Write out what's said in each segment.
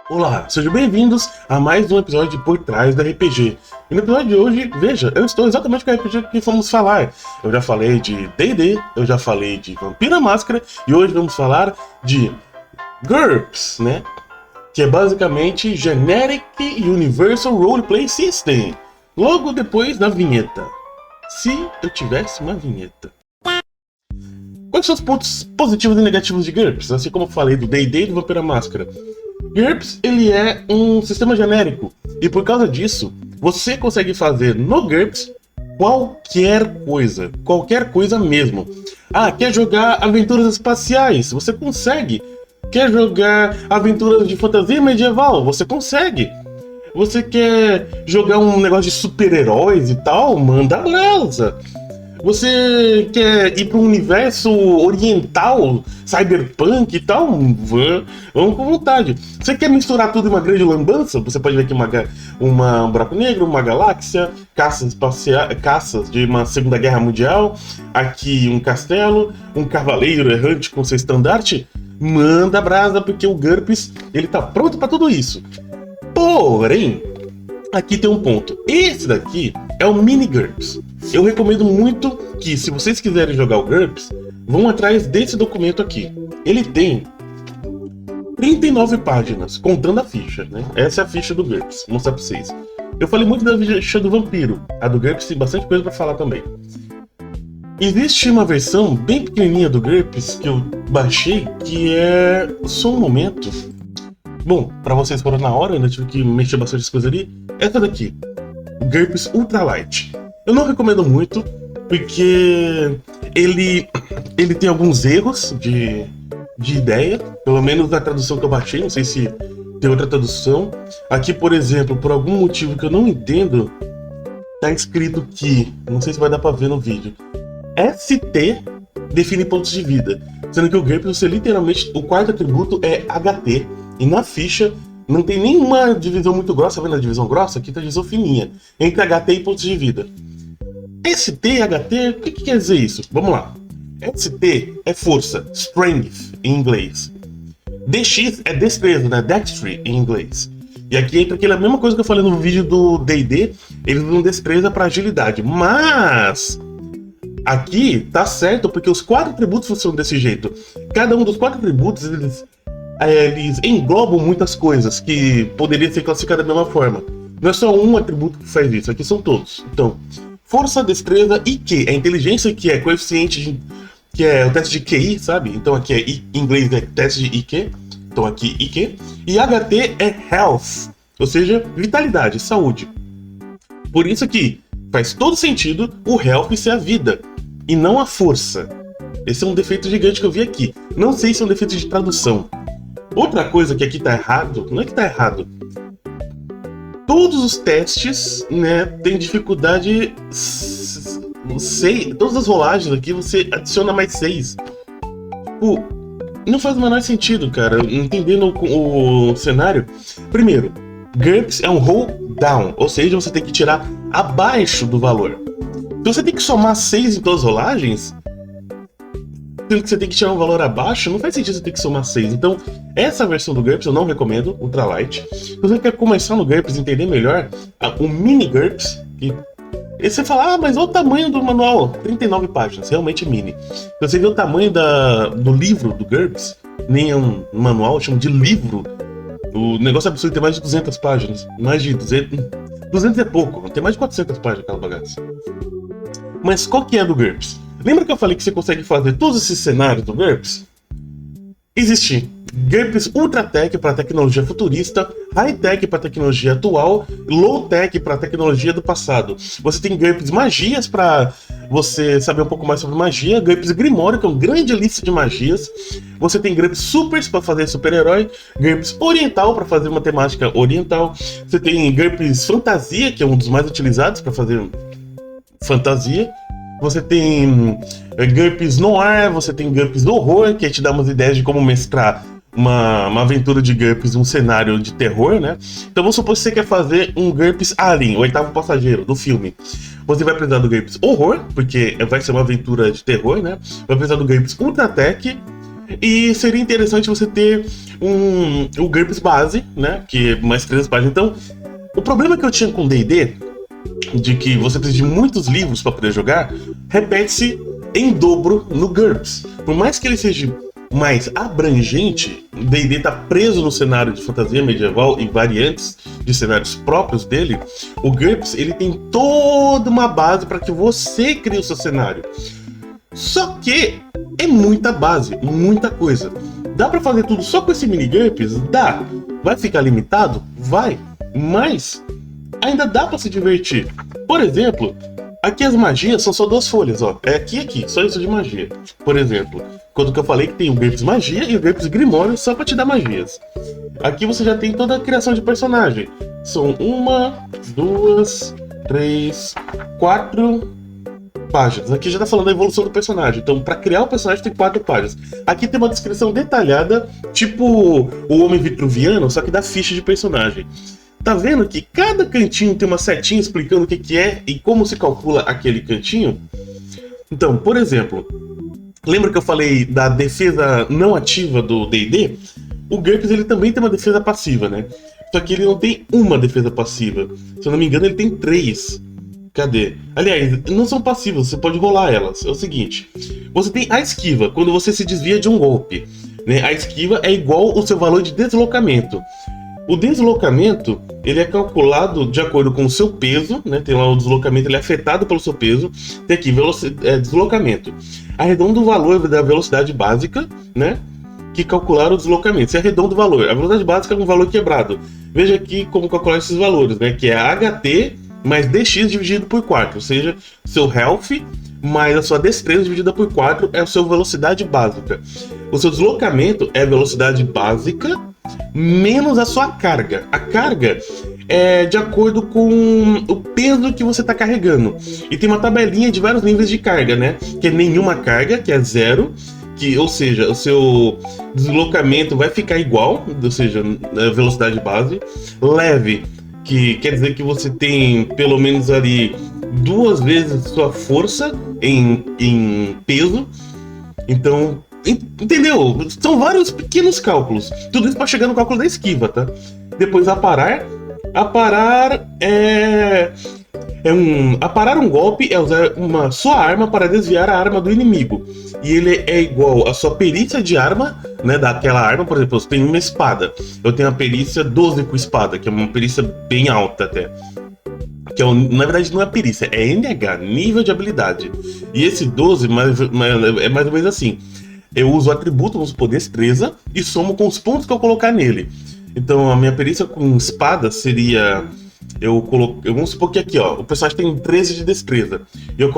Olá, sejam bem-vindos a mais um episódio de Por Trás do RPG. E no episódio de hoje, veja, eu estou exatamente com o RPG que vamos falar. Eu já falei de D&D, eu já falei de Vampira Máscara, e hoje vamos falar de GURPS, né? Que é basicamente Generic Universal Roleplay System. Logo depois da vinheta. Se eu tivesse uma vinheta. Quais são os pontos positivos e negativos de GURPS? Assim como eu falei do D&D e do Vampira Máscara. GURPS, ele é um sistema genérico, e por causa disso, você consegue fazer no GURPS qualquer coisa mesmo. Ah, quer jogar aventuras espaciais? Você consegue. Quer jogar aventuras de fantasia medieval? Você consegue. Você quer jogar um negócio de super-heróis e tal? Manda brasa. Você quer ir para um universo oriental, cyberpunk e tal? Vamos com vontade. Você quer misturar tudo em uma grande lambança? Você pode ver aqui um buraco negro, uma galáxia, caças de uma Segunda Guerra Mundial, aqui um castelo, um cavaleiro errante com seu estandarte. Manda brasa, porque o GURPS ele tá pronto para tudo isso. Porém, aqui tem um ponto. Esse daqui é o mini GURPS. Eu recomendo muito que, se vocês quiserem jogar o GURPS, vão atrás desse documento aqui. Ele tem 39 páginas, contando a ficha, né? Essa é a ficha do GURPS, vou mostrar pra vocês. Eu falei muito da ficha do Vampiro. A do GURPS tem bastante coisa pra falar também. Existe uma versão bem pequenininha do GURPS que eu baixei, que é só um momento. Bom, pra vocês foram na hora, ainda tive que mexer bastante coisa ali. Essa daqui, o GURPS Ultralight. Eu não recomendo muito, porque ele tem alguns erros de ideia, pelo menos na tradução que eu baixei, não sei se tem outra tradução. Aqui, por exemplo, por algum motivo que eu não entendo, tá escrito que, não sei se vai dar pra ver no vídeo, ST define pontos de vida, sendo que o GURPS, você literalmente, o quarto atributo é HT, e na ficha não tem nenhuma divisão muito grossa, tá vendo a divisão grossa? Aqui tá a divisão fininha, entre HT e pontos de vida. ST e HT, o que quer dizer isso? Vamos lá. ST é força, strength em inglês. DX é destreza, né? Dexterity em inglês. E aqui entra aquela mesma coisa que eu falei no vídeo do D&D, eles usam destreza para agilidade. Mas aqui tá certo, porque os 4 atributos funcionam desse jeito. Cada um dos 4 atributos, eles englobam muitas coisas que poderiam ser classificadas da mesma forma. Não é só um atributo que faz isso, aqui são todos. Então, força, destreza, IQ, é inteligência, que é coeficiente, que é o teste de QI, sabe? Então aqui em inglês é teste de IQ, então aqui IQ. E HT é health, ou seja, vitalidade, saúde. Por isso que faz todo sentido o health ser a vida, e não a força. Esse é um defeito gigante que eu vi aqui. Não sei se é um defeito de tradução. Outra coisa que aqui tá errado, não é que tá errado, todos os testes, né, tem dificuldade 6. Todas as rolagens aqui você adiciona mais 6. Tipo, não faz o menor sentido, cara, entendendo o cenário. Primeiro, GURPS é um roll down, ou seja, você tem que tirar abaixo do valor. Então você tem que somar 6 em todas as rolagens, sendo que você tem que tirar um valor abaixo, não faz sentido você ter que somar 6. Então, essa versão do GURPS eu não recomendo, Ultralight. Se você quer começar no GURPS e entender melhor, o mini GURPS, e você fala, mas olha o tamanho do manual, 39 páginas, realmente mini. Se você vê o tamanho do livro do GURPS, nem é um manual, chama de livro, o negócio é absurdo, tem mais de 200 páginas, mais de 200 é pouco, tem mais de 400 páginas aquela bagaça. Mas qual que é do GURPS? Lembra que eu falei que você consegue fazer todos esses cenários do GURPS? Existe GURPS Ultratech para tecnologia futurista, High-Tech para tecnologia atual, Low-Tech para tecnologia do passado. Você tem GURPS Magias para você saber um pouco mais sobre magia, GURPS Grimório, que é uma grande lista de magias. Você tem GURPS Supers para fazer super-herói, GURPS Oriental para fazer uma temática oriental. Você tem GURPS Fantasia, que é um dos mais utilizados para fazer fantasia. Você tem GURPS Noir, você tem GURPS Horror, que te dá umas ideias de como mesclar uma aventura de GURPS, um cenário de terror, né? Então vamos supor que você quer fazer um GURPS Alien, o oitavo passageiro, do filme. Você vai precisar do GURPS Horror, porque vai ser uma aventura de terror, né? Vai precisar do GURPS Ultratech, E seria interessante você ter o GURPS base, né? Que é mais 3 páginas. Então, o problema que eu tinha com D&D, de que você precisa de muitos livros para poder jogar, repete-se em dobro no GURPS. Por mais que ele seja mais abrangente, o D&D está preso no cenário de fantasia medieval e variantes de cenários próprios dele. O GURPS ele tem toda uma base para que você crie o seu cenário. Só que é muita base, muita coisa. Dá pra fazer tudo só com esse mini GURPS? Dá. Vai ficar limitado? Vai. Mas ainda dá pra se divertir. Por exemplo, aqui as magias são só 2 folhas, ó. É aqui e aqui, só isso de magia. Por exemplo, quando que eu falei que tem o GURPS Magia e o GURPS Grimório só pra te dar magias. Aqui você já tem toda a criação de personagem. São 1, 2, 3, 4... páginas. Aqui já tá falando da evolução do personagem. Então, para criar o personagem tem 4 páginas. Aqui tem uma descrição detalhada, tipo o Homem Vitruviano, só que da ficha de personagem. Tá vendo que cada cantinho tem uma setinha explicando o que que é e como se calcula aquele cantinho? Então, por exemplo, lembra que eu falei da defesa não ativa do D&D? O GURPS ele também tem uma defesa passiva, né? Só que ele não tem uma defesa passiva. Se eu não me engano, ele tem 3. Cadê? Aliás, não são passivas, você pode rolar elas. É o seguinte, você tem a esquiva, quando você se desvia de um golpe, né? A esquiva é igual ao seu valor de deslocamento. O deslocamento, ele é calculado de acordo com o seu peso, né? Tem lá o deslocamento, ele é afetado pelo seu peso. Tem aqui, deslocamento. Arredonda o valor da velocidade básica, né? Que calcular o deslocamento. Se arredonda o valor. A velocidade básica é um valor quebrado. Veja aqui como calcular esses valores, né? Que é HT mais DX dividido por 4, ou seja, seu health mais a sua destreza dividida por 4 é a sua velocidade básica. O seu deslocamento é a velocidade básica menos a sua carga. A carga é de acordo com o peso que você está carregando. E tem uma tabelinha de vários níveis de carga, né? Que é nenhuma carga, que é 0, ou seja, o seu deslocamento vai ficar igual, ou seja, a velocidade base. Leve, que quer dizer que você tem pelo menos ali 2 vezes sua força em peso. Então, entendeu? São vários pequenos cálculos. Tudo isso para chegar no cálculo da esquiva, tá? Depois aparar. Aparar aparar um golpe é usar uma sua arma para desviar a arma do inimigo. E ele é igual à sua perícia de arma, né, daquela arma. Por exemplo, você tem uma espada. Eu tenho a perícia 12 com espada, que é uma perícia bem alta até. Que na verdade não é perícia, é NH, nível de habilidade. E esse 12 é mais ou menos assim. Eu uso o atributo, vamos supor, destreza, e somo com os pontos que eu colocar nele. Então a minha perícia com espada seria... vamos supor que aqui, ó, o personagem tem 13 de destreza. E eu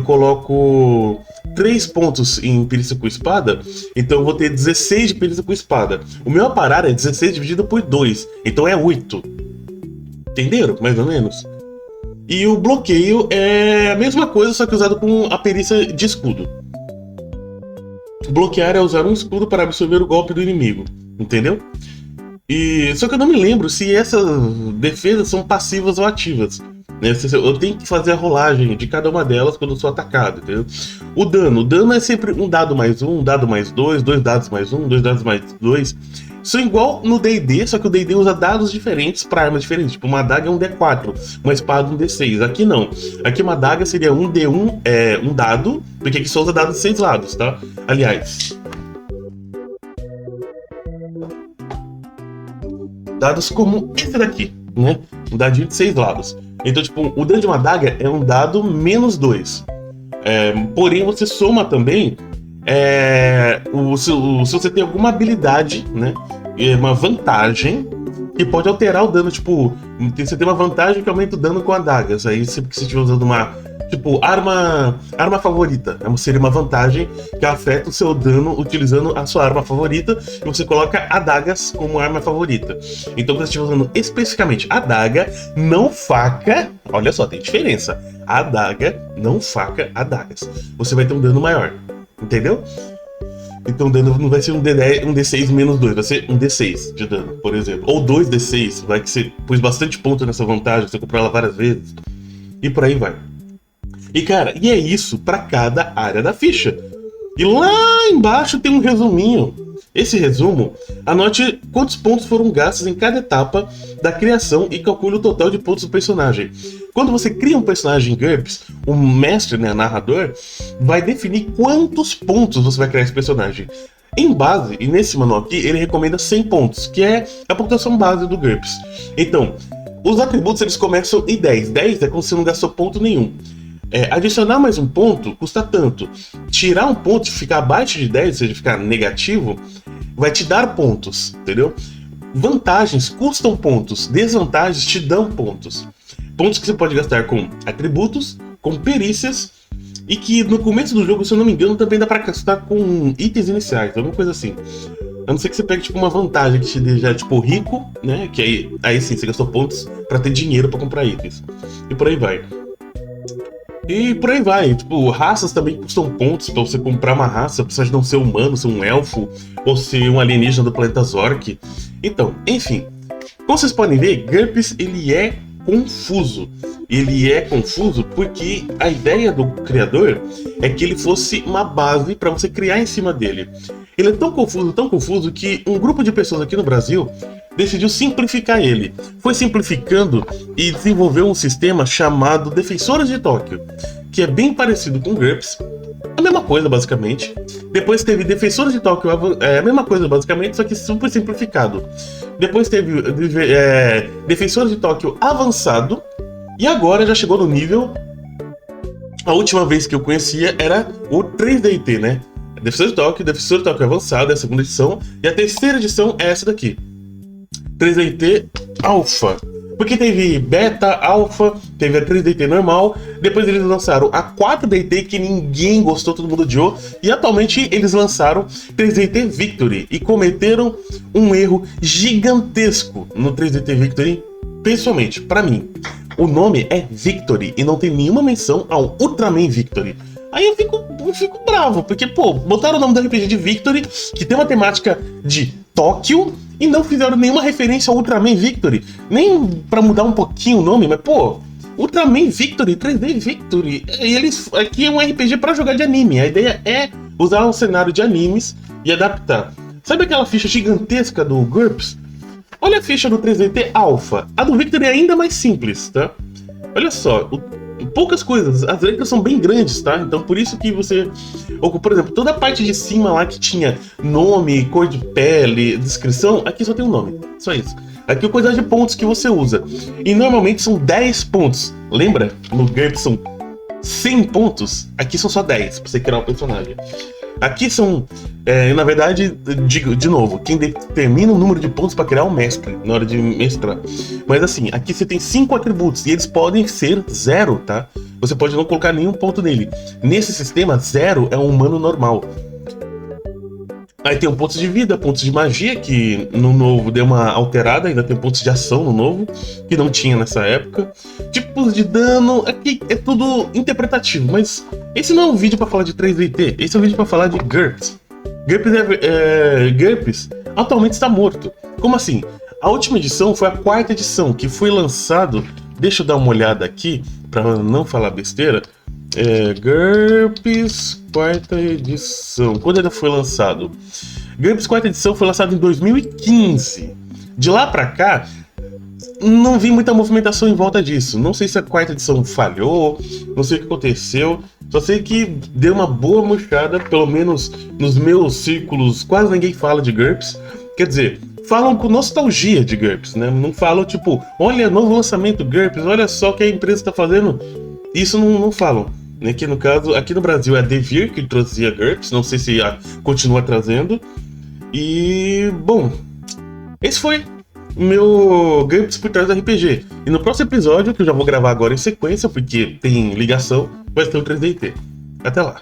coloco 3 pontos em perícia com espada, então eu vou ter 16 de perícia com espada. O meu aparar é 16 dividido por 2, então é 8. Entenderam? Mais ou menos. E o bloqueio é a mesma coisa, só que usado com a perícia de escudo. Bloquear é usar um escudo para absorver o golpe do inimigo. Entendeu? Só que eu não me lembro se essas defesas são passivas ou ativas. Né? Eu tenho que fazer a rolagem de cada uma delas quando eu sou atacado, entendeu? O dano é sempre um dado mais 1, um dado mais 2, 2 dados mais 1, 2 dados mais 2. São igual no D&D, só que o D&D usa dados diferentes para armas diferentes. Tipo, uma adaga é um D4, uma espada um D6. Aqui não. Aqui uma adaga seria um D1, um dado, porque aqui só usa dados de 6 lados, tá? Aliás, dados como esse daqui, né? Um dadinho de 6 lados. Então, tipo, o dano de uma adaga é um dado menos 2. Porém, você soma também se você tem alguma habilidade, né? Uma vantagem que pode alterar o dano. Tipo, você tem uma vantagem que aumenta o dano com adagas. Aí, sempre que você estiver usando uma... Tipo, arma favorita. Seria uma vantagem que afeta o seu dano utilizando a sua arma favorita. E você coloca adagas como arma favorita. Então, quando você estiver usando especificamente adaga, não faca... Olha só, tem diferença. Adaga, não faca, adagas. Você vai ter um dano maior. Entendeu? Então o dano não vai ser um D6 menos 2, vai ser um D6 de dano, por exemplo. Ou 2 D6, vai que você pôs bastante ponto nessa vantagem, você comprou ela várias vezes. E por aí vai. E cara, é isso pra cada área da ficha. E lá embaixo tem um resuminho. Esse resumo, anote quantos pontos foram gastos em cada etapa da criação e calcule o total de pontos do personagem. Quando você cria um personagem em GURPS, o mestre, né, narrador, vai definir quantos pontos você vai criar esse personagem. Em base, e nesse manual aqui, ele recomenda 100 pontos, que é a pontuação base do GURPS. Então, os atributos eles começam em 10. 10 é quando você não gastou ponto nenhum. Adicionar mais um ponto custa tanto. Tirar um ponto e ficar abaixo de 10, ou seja, ficar negativo, vai te dar pontos, entendeu? Vantagens custam pontos, desvantagens te dão pontos. Pontos que você pode gastar com atributos, com perícias, e que no começo do jogo, se eu não me engano, também dá pra gastar com itens iniciais, alguma coisa assim. A não ser que você pegue tipo uma vantagem que te deixa tipo rico, né? Que aí sim você gastou pontos pra ter dinheiro pra comprar itens. E por aí vai. E por aí vai, tipo, raças também custam pontos pra você comprar uma raça, precisa de não ser humano, ser um elfo, ou ser um alienígena do planeta Zork. Então, enfim, como vocês podem ver, GURPS ele é confuso. Ele é confuso porque a ideia do criador é que ele fosse uma base para você criar em cima dele. Ele é tão confuso que um grupo de pessoas aqui no Brasil decidiu simplificar ele. Foi simplificando e desenvolveu um sistema chamado Defensores de Tóquio, que é bem parecido com GURPS, a mesma coisa basicamente. Depois teve Defensores de Tóquio, a mesma coisa basicamente, só que super simplificado. Depois teve Defensores de Tóquio Avançado, e agora já chegou no nível... A última vez que eu conhecia era o 3DT, né? Defensor de Tóquio Avançado é a segunda edição, e a terceira edição é essa daqui. 3DT Alpha. Porque teve Beta, Alpha, teve a 3DT normal, depois eles lançaram a 4DT que ninguém gostou, todo mundo odiou, e atualmente eles lançaram 3DT Victory e cometeram um erro gigantesco no 3DT Victory, pessoalmente, pra mim. O nome é Victory e não tem nenhuma menção ao Ultraman Victory. Aí eu fico bravo, porque, pô, botaram o nome do RPG de Victory, que tem uma temática de Tóquio, e não fizeram nenhuma referência ao Ultraman Victory. Nem pra mudar um pouquinho o nome, mas, pô, Ultraman Victory, 3D Victory. Aqui é um RPG pra jogar de anime. A ideia é usar um cenário de animes e adaptar. Sabe aquela ficha gigantesca do GURPS? Olha a ficha do 3DT Alpha. A do Victory é ainda mais simples, tá? Olha só, poucas coisas, as letras são bem grandes, tá? Então por isso que você... Por exemplo, toda a parte de cima lá que tinha nome, cor de pele, descrição, aqui só tem um nome, só isso. Aqui é a quantidade de pontos que você usa. E normalmente são 10 pontos. Lembra? No GURPS são 100 pontos, aqui são só 10 pra você criar um personagem. Aqui são, na verdade, de novo, quem determina o número de pontos para criar é o mestre, na hora de mestrar. Mas assim, aqui você tem 5 atributos e eles podem ser 0, tá? Você pode não colocar nenhum ponto nele. Nesse sistema, 0 é um humano normal. Aí tem pontos de vida, pontos de magia, que no novo deu uma alterada, ainda tem pontos de ação no novo, que não tinha nessa época. Tipos de dano, aqui é tudo interpretativo, mas esse não é um vídeo para falar de 3DT, esse é um vídeo para falar de GURPS. GURPS atualmente está morto. Como assim? A última edição foi a 4ª edição, que foi lançado... Deixa eu dar uma olhada aqui, para não falar besteira. GURPS 4ª edição. Quando ele foi lançado? GURPS 4ª edição foi lançado em 2015. De lá pra cá, não vi muita movimentação em volta disso. Não sei se a 4ª edição falhou, não sei o que aconteceu. Só sei que deu uma boa murchada, pelo menos nos meus círculos, quase ninguém fala de GURPS. Quer dizer, falam com nostalgia de GURPS, né? Não falam tipo, olha, novo lançamento GURPS, olha só o que a empresa está fazendo. Isso não falam. Que no caso, aqui no Brasil é a Devir que trazia GURPS, não sei se continua trazendo. E, bom, esse foi o meu GURPS por trás do RPG. E no próximo episódio, que eu já vou gravar agora em sequência, porque tem ligação, vai ter o 3DT. Até lá!